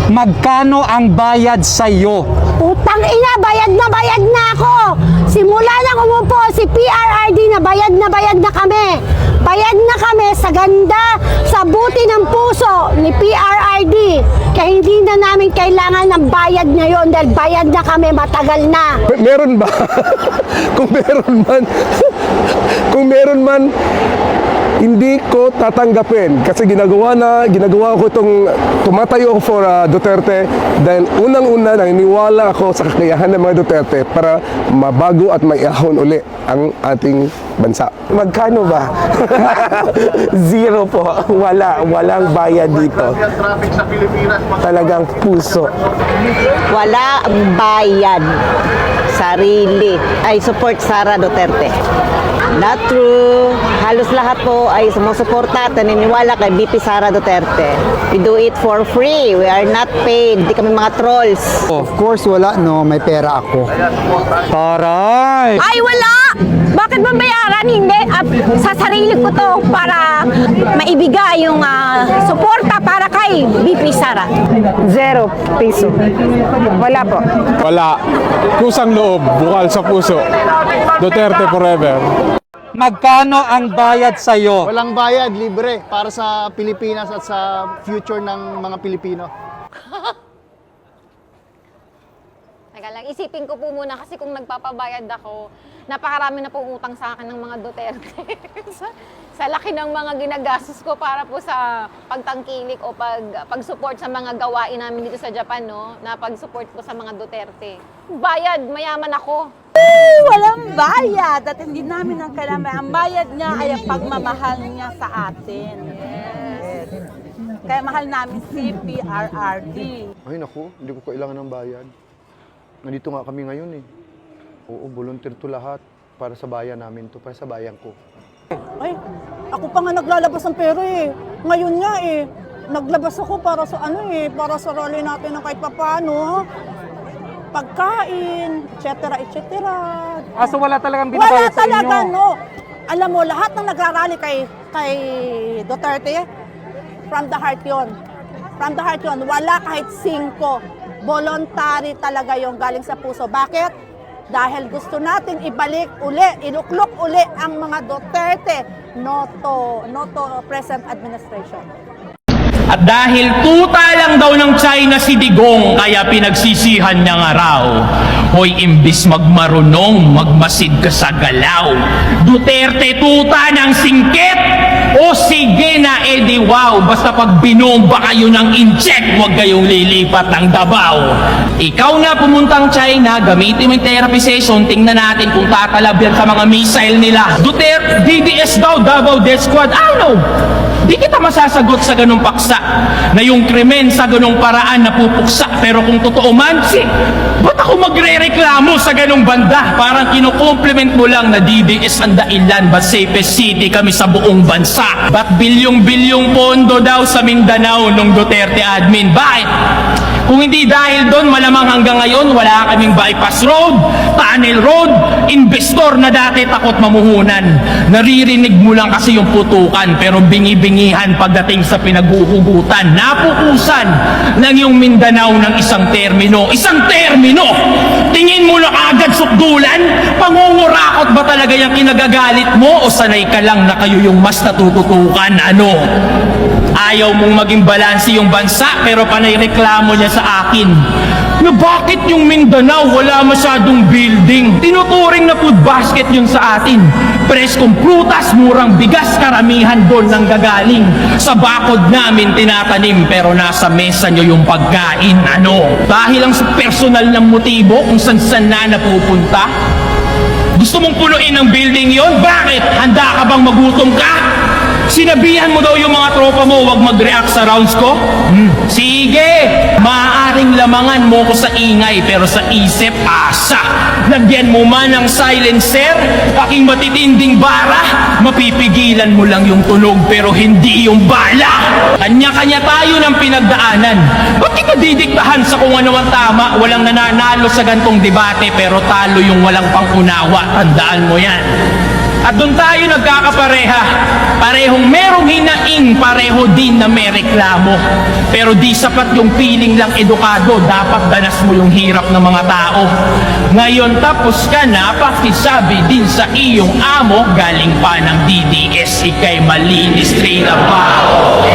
Magkano ang bayad sa'yo? Utang ina, bayad na ako. Simula nang umupo si PRRD na bayad na kami. Bayad na kami sa ganda, sa buti ng puso ni PRRD. Kaya hindi na namin kailangan ng bayad ngayon dahil bayad na kami, matagal na. Meron ba? Kung meron man, hindi ko tatanggapin kasi ginagawa ko itong tumatayo ako for Duterte dahil unang-una naniniwala ako sa kakayahan ng mga Duterte para mabago at maiahon uli ang ating bansa. Magkano ba? Zero po. Walang bayad dito. Talagang puso. Wala bayad. Sarili. I support Sara Duterte. Not true. Halos lahat po ay sumusuporta at naniniwala kay VP Sara Duterte. We do it for free. We are not paid. Hindi kami mga trolls. Of course, wala, no. May pera ako. Taray! Ay, wala! Bakit ba bayaran? Hindi. Sa sarili ko to para maibigay yung suporta para kay VP Sara. 0 piso. Wala po. Wala. Kusang loob, bukal sa puso. Duterte forever. Magkano ang bayad sa'yo? Walang bayad, libre para sa Pilipinas at sa future ng mga Pilipino. Teka lang, isipin ko po muna kasi kung nagpapabayad ako, napakarami na pong utang sa akin ng mga Duterte. sa laki ng mga ginagastos ko para po sa pagtangkilik o pag-support sa mga gawain namin dito sa Japan, no? Na pag-support po sa mga Duterte. Bayad, mayaman ako. Walang bayad at hindi namin ang kailangan. Ang bayad niya ay ang pagmamahal niya sa atin. Yes. Kaya mahal namin si PRRD. Ay naku, hindi ko kailangan ng bayad. Nandito nga kami ngayon eh. Oo, volunteer to lahat para sa bayan namin to, para sa bayan ko. Ay, ako pa nga naglalabas ng pera eh. Ngayon nga eh, naglabas ako para sa para sa rally natin ng kahit papano. Pagkain, etc. So wala talagang Wala binabayad sa talaga, inyo? no. Alam mo, lahat ng nagrarally kay Duterte, from the heart yon. From the heart yon. Wala kahit 5. Voluntary talaga yung galing sa puso. Bakit? Dahil gusto natin ibalik uli, iluklok uli ang mga Duterte, no to present administration. At dahil tuta lang daw ng China si Digong, kaya pinagsisihan niya nga raw. Hoy, imbis magmarunong, magmasid ka sa galaw. Duterte tuta ng singkit! O sige na, edi wow, basta pag binomba kayo ng incheck, huwag kayong lilipat ng Davao. Ikaw na pumuntang China, gamitin mo yung therapy session, tingnan natin kung tatalab yan sa mga missile nila. Duterte, DDS daw, Davao Death Squad, ano? Di kita masasagot sa ganung paksa na yung krimen sa ganung paraan napupuksa. Pero kung totoo man, ba't ako magre-reklamo sa ganung banda? Parang kinukompliment mo lang na DDS ang dahilan, but safest city kami sa buong bansa. Ba't bilyong-bilyong pondo daw sa Mindanao nung Duterte admin? Bakit? Kung hindi dahil doon, malamang hanggang ngayon wala kaming bypass road, tunnel road, investor na dati takot mamuhunan. Naririnig mo lang kasi yung putukan, pero bingi-bingihan pagdating sa pinaguhugutan. Napukusan lang yung Mindanao ng isang termino. Isang termino! Tingin mo na agad sukdulan? Pangungurakot ba talaga yung kinagagalit mo? O sanay ka lang na kayo yung mas natututukan? Ano? Ayaw mong maging balansi yung bansa, pero panay reklamo niya sa akin na bakit yung Mindanao wala masyadong building. Tinuturing na food basket yun sa atin. Preskong prutas, murang bigas, karamihan doon nang gagaling. Sa bakod namin tinatanim, pero nasa mesa nyo yung pagkain. Ano? Dahil lang sa personal ng motibo kung saan na napupunta? Gusto mong punuin ang building yon? Bakit? Handa ka bang magutom ka? Sinabihan mo daw yung mga tropa mo wag mag-react sa rounds ko? Sige! Maaaring lamangan mo ko sa ingay, pero sa isip, asa. Lagyan mo man ng silencer, aking matitinding bara, mapipigilan mo lang yung tunog, pero hindi yung bala. Kanya-kanya tayo ng pinagdaanan. Ba't kita didiktahan sa kung ano ang tama? Walang nananalo sa gantong debate, pero talo yung walang pangunawa. Tandaan mo yan. At doon tayo nagkakapareha. Parehong merong hinaing, pareho din na may reklamo. Pero di sapat yung piling lang edukado, dapat danas mo yung hirap ng mga tao. Ngayon tapos ka na, pakisabi din sa iyong amo, galing pa ng DDS, ikay malinis trabaho.